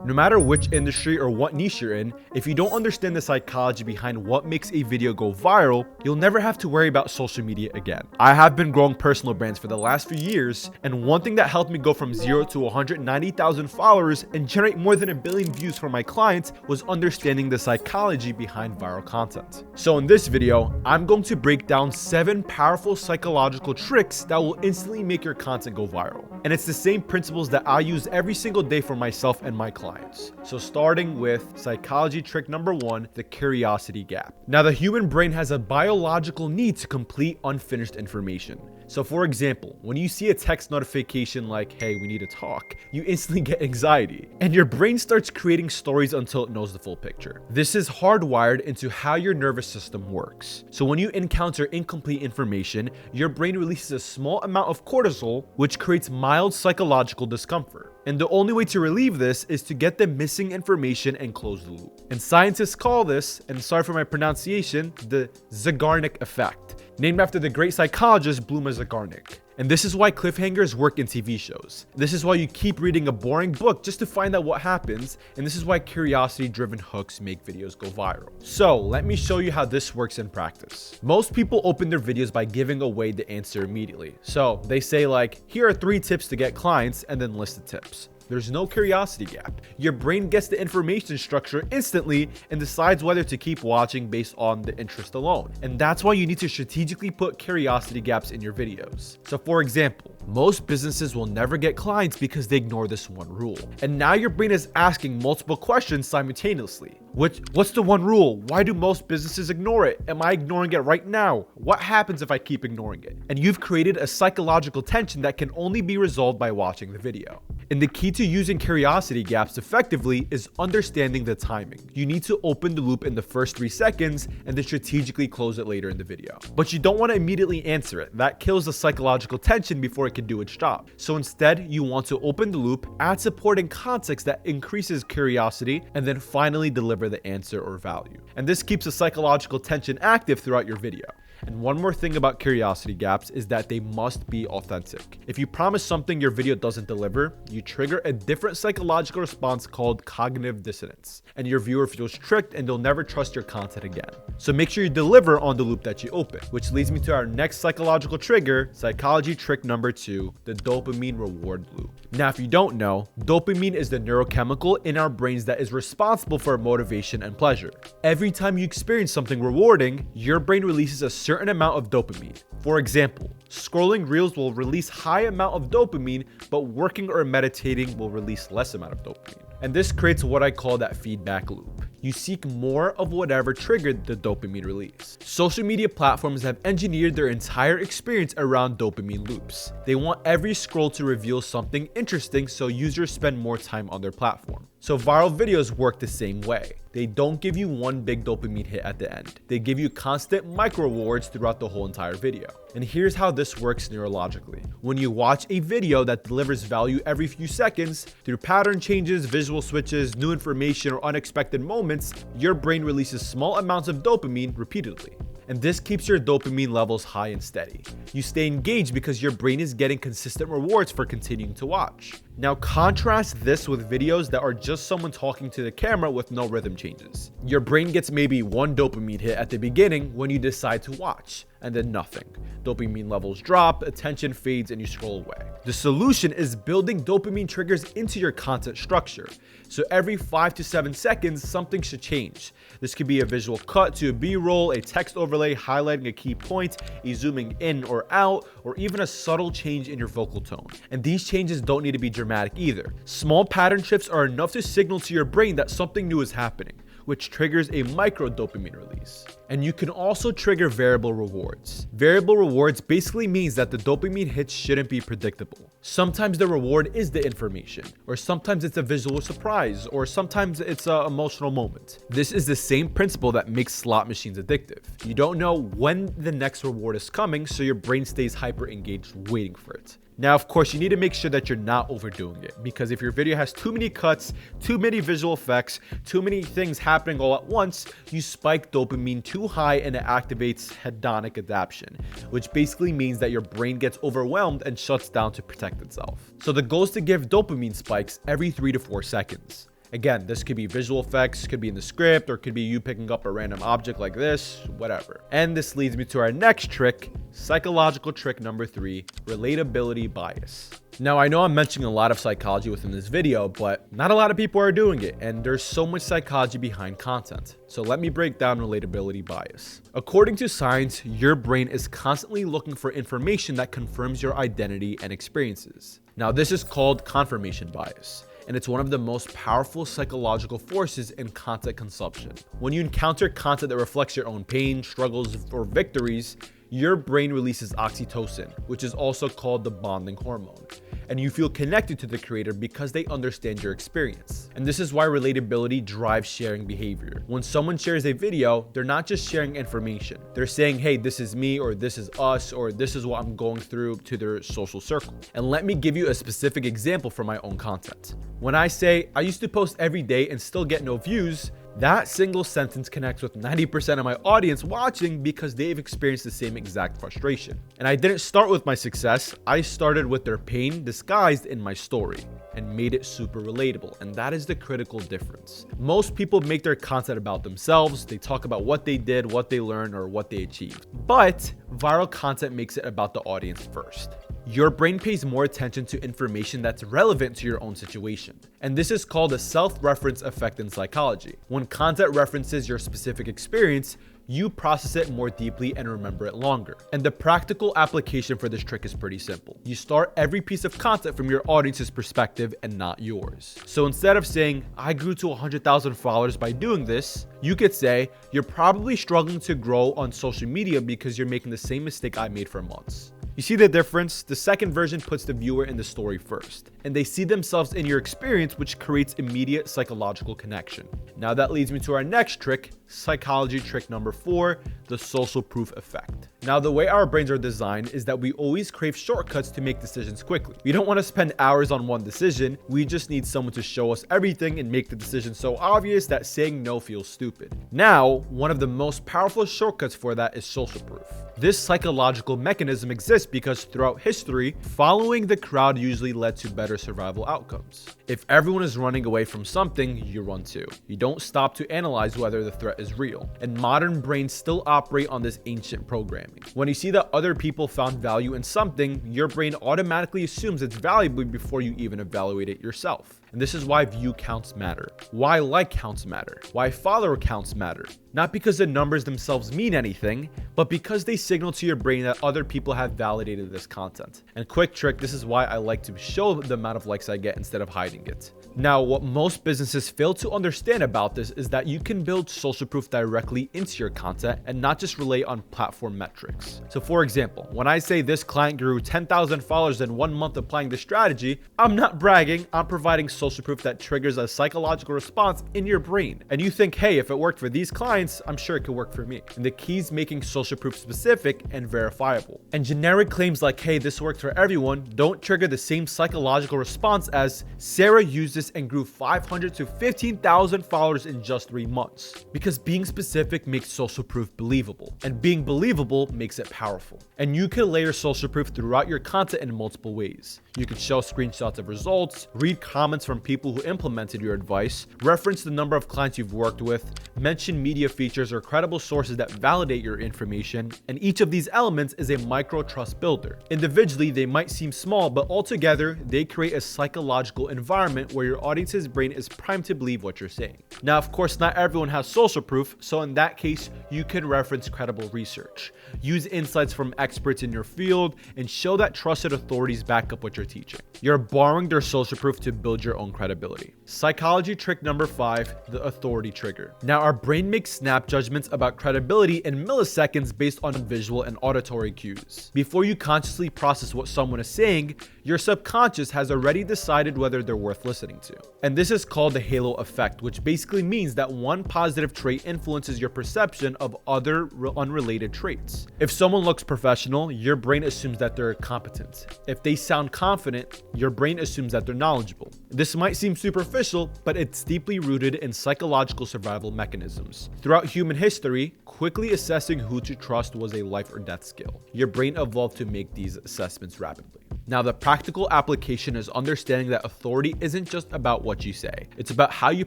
No matter which industry or what niche you're in, if you don't understand the psychology behind what makes a video go viral, you'll never have to worry about social media again. I have been growing personal brands for the last few years, and one thing that helped me go from 0 to 190,000 followers and generate more than 1 billion views for my clients was understanding the psychology behind viral content. So in this video, I'm going to break down 7 powerful psychological tricks that will instantly make your content go viral. And it's the same principles that I use every single day for myself and my clients. So starting with psychology trick number 1, the curiosity gap. Now, the human brain has a biological need to complete unfinished information. So for example, when you see a text notification like, hey, we need to talk, you instantly get anxiety, and your brain starts creating stories until it knows the full picture. This is hardwired into how your nervous system works. So when you encounter incomplete information, your brain releases a small amount of cortisol, which creates mild psychological discomfort. And the only way to relieve this is to get the missing information and close the loop. And scientists call this, and sorry for my pronunciation, the Zeigarnik effect, named after the great psychologist Bluma Zeigarnik. And this is why cliffhangers work in TV shows. This is why you keep reading a boring book just to find out what happens. And this is why curiosity-driven hooks make videos go viral. So let me show you how this works in practice. Most people open their videos by giving away the answer immediately. So they say like, here are 3 tips to get clients, and then list the tips. There's no curiosity gap. Your brain gets the information structure instantly and decides whether to keep watching based on the interest alone. And that's why you need to strategically put curiosity gaps in your videos. So for example, most businesses will never get clients because they ignore this one rule. And now your brain is asking multiple questions simultaneously. What's the one rule? Why do most businesses ignore it? Am I ignoring it right now? What happens if I keep ignoring it? And you've created a psychological tension that can only be resolved by watching the video. And the key to using curiosity gaps effectively is understanding the timing. You need to open the loop in the first 3 seconds and then strategically close it later in the video. But you don't want to immediately answer it. That kills the psychological tension before it can do its job. So instead, you want to open the loop, add supporting context that increases curiosity, and then finally deliver the answer or value. And this keeps the psychological tension active throughout your video. And one more thing about curiosity gaps is that they must be authentic. If you promise something your video doesn't deliver, you trigger a different psychological response called cognitive dissonance, and your viewer feels tricked and they'll never trust your content again. So make sure you deliver on the loop that you open, which leads me to our next psychological trigger, psychology trick number 2, the dopamine reward loop. Now, if you don't know, dopamine is the neurochemical in our brains that is responsible for motivation and pleasure. Every time you experience something rewarding, your brain releases a certain amount of dopamine. For example, scrolling reels will release high amount of dopamine, but working or meditating will release less amount of dopamine. And this creates what I call that feedback loop. You seek more of whatever triggered the dopamine release. Social media platforms have engineered their entire experience around dopamine loops. They want every scroll to reveal something interesting so users spend more time on their platform. So viral videos work the same way. They don't give you one big dopamine hit at the end. They give you constant micro rewards throughout the whole entire video. And here's how this works neurologically. When you watch a video that delivers value every few seconds, through pattern changes, visual switches, new information, or unexpected moments, your brain releases small amounts of dopamine repeatedly. And this keeps your dopamine levels high and steady. You stay engaged because your brain is getting consistent rewards for continuing to watch. Now contrast this with videos that are just someone talking to the camera with no rhythm changes. Your brain gets maybe one dopamine hit at the beginning when you decide to watch, and then nothing. Dopamine levels drop, attention fades, and you scroll away. The solution is building dopamine triggers into your content structure. So every 5 to 7 seconds, something should change. This could be a visual cut to a B-roll, a text overlay highlighting a key point, a zooming in or out, or even a subtle change in your vocal tone. And these changes don't need to be dramatic either. Small pattern shifts are enough to signal to your brain that something new is happening, which triggers a micro dopamine release. And you can also trigger variable rewards. Variable rewards basically means that the dopamine hits shouldn't be predictable. Sometimes the reward is the information, or sometimes it's a visual surprise, or sometimes it's an emotional moment. This is the same principle that makes slot machines addictive. You don't know when the next reward is coming, so your brain stays hyper engaged waiting for it. Now, of course, you need to make sure that you're not overdoing it, because if your video has too many cuts, too many visual effects, too many things happening all at once, you spike dopamine too high and it activates hedonic adaptation, which basically means that your brain gets overwhelmed and shuts down to protect itself. So the goal is to give dopamine spikes every 3 to 4 seconds. Again, this could be visual effects, could be in the script, or could be you picking up a random object like this, whatever. And this leads me to our next trick, psychological trick number 3, relatability bias. Now, I know I'm mentioning a lot of psychology within this video, but not a lot of people are doing it, and there's so much psychology behind content. So let me break down relatability bias. According to science, your brain is constantly looking for information that confirms your identity and experiences. Now, this is called confirmation bias, and it's one of the most powerful psychological forces in content consumption. When you encounter content that reflects your own pain, struggles, or victories, your brain releases oxytocin, which is also called the bonding hormone, and you feel connected to the creator because they understand your experience. And this is why relatability drives sharing behavior. When someone shares a video, they're not just sharing information. They're saying, hey, this is me, or this is us, or this is what I'm going through, to their social circle. And let me give you a specific example from my own content. When I say, I used to post every day and still get no views, that single sentence connects with 90% of my audience watching because they've experienced the same exact frustration. And I didn't start with my success, I started with their pain disguised in my story and made it super relatable. And that is the critical difference. Most people make their content about themselves. They talk about what they did, what they learned, or what they achieved. But viral content makes it about the audience first. Your brain pays more attention to information that's relevant to your own situation. And this is called a self-reference effect in psychology. When content references your specific experience, you process it more deeply and remember it longer. And the practical application for this trick is pretty simple. You start every piece of content from your audience's perspective and not yours. So instead of saying, I grew to 100,000 followers by doing this, you could say, you're probably struggling to grow on social media because you're making the same mistake I made for months. You see the difference? The second version puts the viewer in the story first, and they see themselves in your experience, which creates immediate psychological connection. Now that leads me to our next trick, psychology trick number 4, the social proof effect. Now, the way our brains are designed is that we always crave shortcuts to make decisions quickly. We don't want to spend hours on one decision. We just need someone to show us everything and make the decision so obvious that saying no feels stupid. Now, one of the most powerful shortcuts for that is social proof. This psychological mechanism exists because throughout history, following the crowd usually led to better survival outcomes. If everyone is running away from something, you run too. You don't stop to analyze whether the threat is real. And modern brains still operate on this ancient programming. When you see that other people found value in something, your brain automatically assumes it's valuable before you even evaluate it yourself. And this is why view counts matter, why like counts matter, why follower counts matter. Not because the numbers themselves mean anything, but because they signal to your brain that other people have validated this content. And quick trick, this is why I like to show the amount of likes I get instead of hiding it. Now, what most businesses fail to understand about this is that you can build social proof directly into your content and not just rely on platform metrics. So for example, when I say this client grew 10,000 followers in 1 month applying this strategy, I'm not bragging, I'm providing social proof that triggers a psychological response in your brain. And you think, hey, if it worked for these clients, I'm sure it could work for me. And the key is making social proof specific and verifiable. And generic claims like, hey, this worked for everyone, don't trigger the same psychological response as Sarah used this and grew 500 to 15,000 followers in just 3 months. Because being specific makes social proof believable, and being believable makes it powerful. And you can layer social proof throughout your content in multiple ways. You could show screenshots of results, read comments from people who implemented your advice, reference the number of clients you've worked with, mention media features or credible sources that validate your information, and each of these elements is a micro trust builder. Individually, they might seem small, but altogether, they create a psychological environment where your audience's brain is primed to believe what you're saying. Now, of course, not everyone has social proof, so in that case, you can reference credible research, use insights from experts in your field, and show that trusted authorities back up what you're teaching. You're borrowing their social proof to build your own credibility. Psychology trick number 5, the authority trigger. Now, our brain makes snap judgments about credibility in milliseconds based on visual and auditory cues. Before you consciously process what someone is saying, your subconscious has already decided whether they're worth listening to. And this is called the halo effect, which basically means that one positive trait influences your perception of other unrelated traits. If someone looks professional, your brain assumes that they're competent. If they sound confident, your brain assumes that they're knowledgeable. This might seem superficial, but it's deeply rooted in psychological survival mechanisms. Throughout human history, quickly assessing who to trust was a life or death skill. Your brain evolved to make these assessments rapidly. Now, the practical application is understanding that authority isn't just about what you say. It's about how you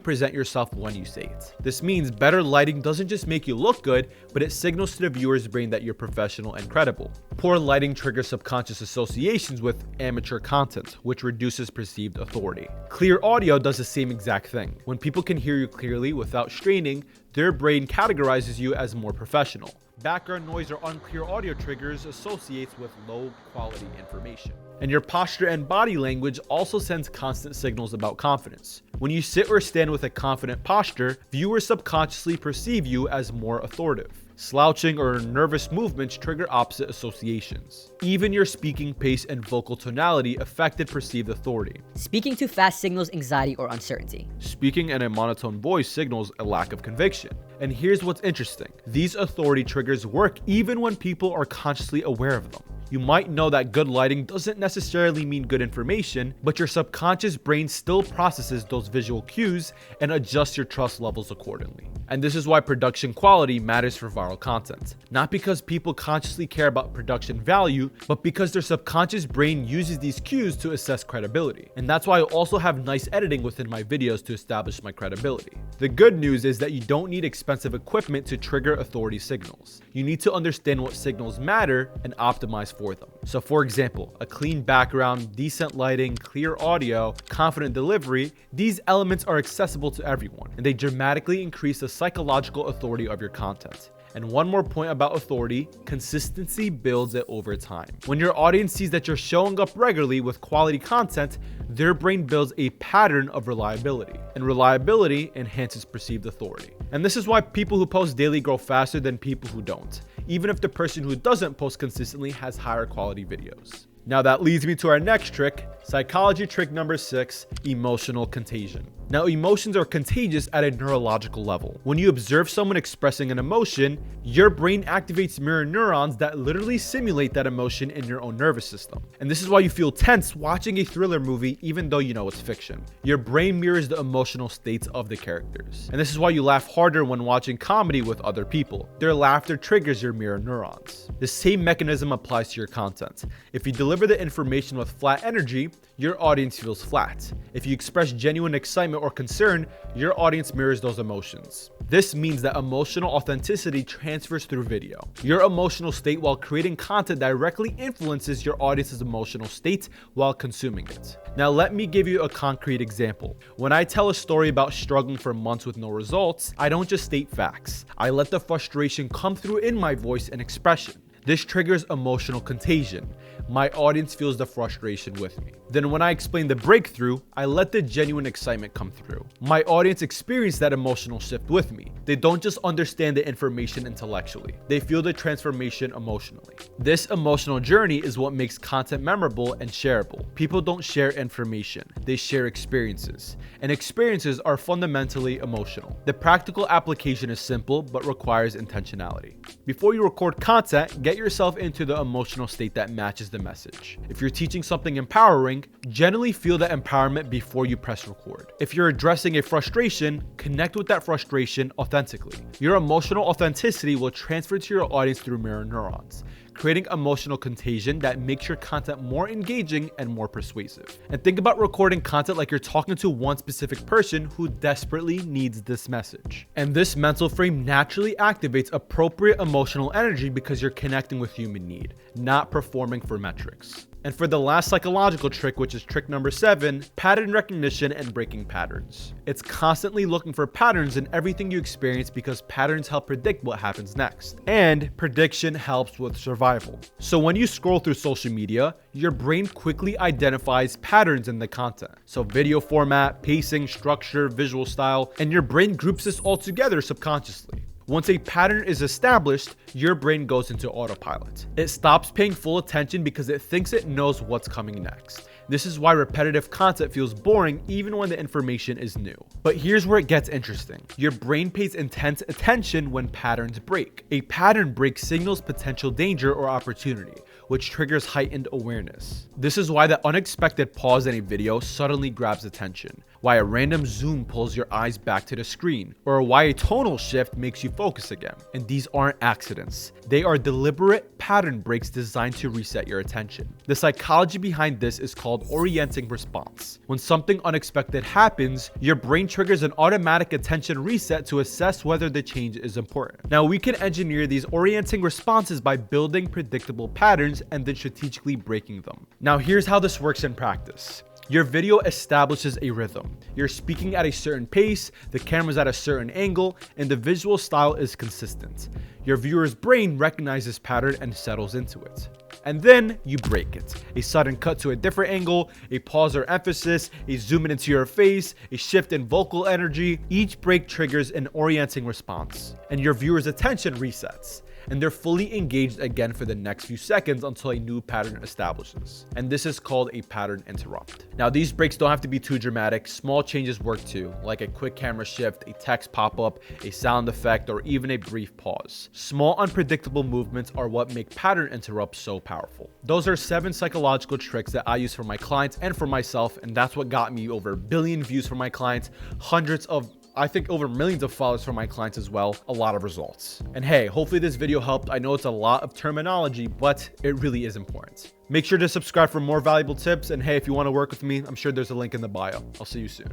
present yourself when you say it. This means better lighting doesn't just make you look good, but it signals to the viewer's brain that you're professional and credible. Poor lighting triggers subconscious associations with amateur content, which reduces perceived authority. Clear audio does the same exact thing. When people can hear you clearly without straining, their brain categorizes you as more professional. Background noise or unclear audio triggers associates with low quality information. And your posture and body language also sends constant signals about confidence. When you sit or stand with a confident posture, viewers subconsciously perceive you as more authoritative. Slouching or nervous movements trigger opposite associations. Even your speaking pace and vocal tonality affected perceived authority. Speaking too fast signals anxiety or uncertainty. Speaking in a monotone voice signals a lack of conviction. And here's what's interesting. These authority triggers work even when people are consciously aware of them. You might know that good lighting doesn't necessarily mean good information, but your subconscious brain still processes those visual cues and adjusts your trust levels accordingly. And this is why production quality matters for viral content. Not because people consciously care about production value, but because their subconscious brain uses these cues to assess credibility. And that's why I also have nice editing within my videos to establish my credibility. The good news is that you don't need expensive equipment to trigger authority signals. You need to understand what signals matter and optimize for them. So for example, a clean background, decent lighting, clear audio, confident delivery, these elements are accessible to everyone, and they dramatically increase the psychological authority of your content. And one more point about authority, consistency builds it over time. When your audience sees that you're showing up regularly with quality content, their brain builds a pattern of reliability, and reliability enhances perceived authority. And this is why people who post daily grow faster than people who don't, even if the person who doesn't post consistently has higher quality videos. Now that leads me to our next trick, psychology trick number 6, emotional contagion. Now, emotions are contagious at a neurological level. When you observe someone expressing an emotion, your brain activates mirror neurons that literally simulate that emotion in your own nervous system. And this is why you feel tense watching a thriller movie even though you know it's fiction. Your brain mirrors the emotional states of the characters. And this is why you laugh harder when watching comedy with other people. Their laughter triggers your mirror neurons. The same mechanism applies to your content. If you deliver the information with flat energy, your audience feels flat. If you express genuine excitement or concern, your audience mirrors those emotions. This means that emotional authenticity transfers through video. Your emotional state while creating content directly influences your audience's emotional state while consuming it. Now let me give you a concrete example. When I tell a story about struggling for months with no results, I don't just state facts. I let the frustration come through in my voice and expression. This triggers emotional contagion. My audience feels the frustration with me. Then when I explain the breakthrough, I let the genuine excitement come through. My audience experiences that emotional shift with me. They don't just understand the information intellectually. They feel the transformation emotionally. This emotional journey is what makes content memorable and shareable. People don't share information. They share experiences. And experiences are fundamentally emotional. The practical application is simple but requires intentionality. Before you record content, get yourself into the emotional state that matches the message. If you're teaching something empowering, generally feel that empowerment before you press record. If you're addressing a frustration, connect with that frustration authentically. Your emotional authenticity will transfer to your audience through mirror neurons, creating emotional contagion that makes your content more engaging and more persuasive. And think about recording content like you're talking to one specific person who desperately needs this message. And this mental frame naturally activates appropriate emotional energy because you're connecting with human need, not performing for metrics. And for the last psychological trick, which is trick number 7, pattern recognition and breaking patterns. It's constantly looking for patterns in everything you experience because patterns help predict what happens next. And prediction helps with survival. So when you scroll through social media, your brain quickly identifies patterns in the content. So video format, pacing, structure, visual style, and your brain groups this all together subconsciously. Once a pattern is established, your brain goes into autopilot. It stops paying full attention because it thinks it knows what's coming next. This is why repetitive content feels boring even when the information is new. But here's where it gets interesting. Your brain pays intense attention when patterns break. A pattern break signals potential danger or opportunity, which triggers heightened awareness. This is why the unexpected pause in a video suddenly grabs attention, why a random zoom pulls your eyes back to the screen, or why a tonal shift makes you focus again. And these aren't accidents. They are deliberate pattern breaks designed to reset your attention. The psychology behind this is called orienting response. When something unexpected happens, your brain triggers an automatic attention reset to assess whether the change is important. Now, we can engineer these orienting responses by building predictable patterns and then strategically breaking them. Now, here's how this works in practice. Your video establishes a rhythm. You're speaking at a certain pace, the camera's at a certain angle, and the visual style is consistent. Your viewer's brain recognizes this pattern and settles into it. And then you break it. A sudden cut to a different angle, a pause or emphasis, a zoom in into your face, a shift in vocal energy. Each break triggers an orienting response, and your viewer's attention resets, and they're fully engaged again for the next few seconds until a new pattern establishes. And this is called a pattern interrupt. Now, these breaks don't have to be too dramatic. Small changes work too, like a quick camera shift, a text pop-up, a sound effect, or even a brief pause. Small, unpredictable movements are what make pattern interrupts so powerful. Those are 7 psychological tricks that I use for my clients and for myself, and that's what got me over 1 billion views for my clients, hundreds of I think over millions of followers for my clients as well, a lot of results. And hey, hopefully this video helped. I know it's a lot of terminology, but it really is important. Make sure to subscribe for more valuable tips. And hey, if you want to work with me, I'm sure there's a link in the bio. I'll see you soon.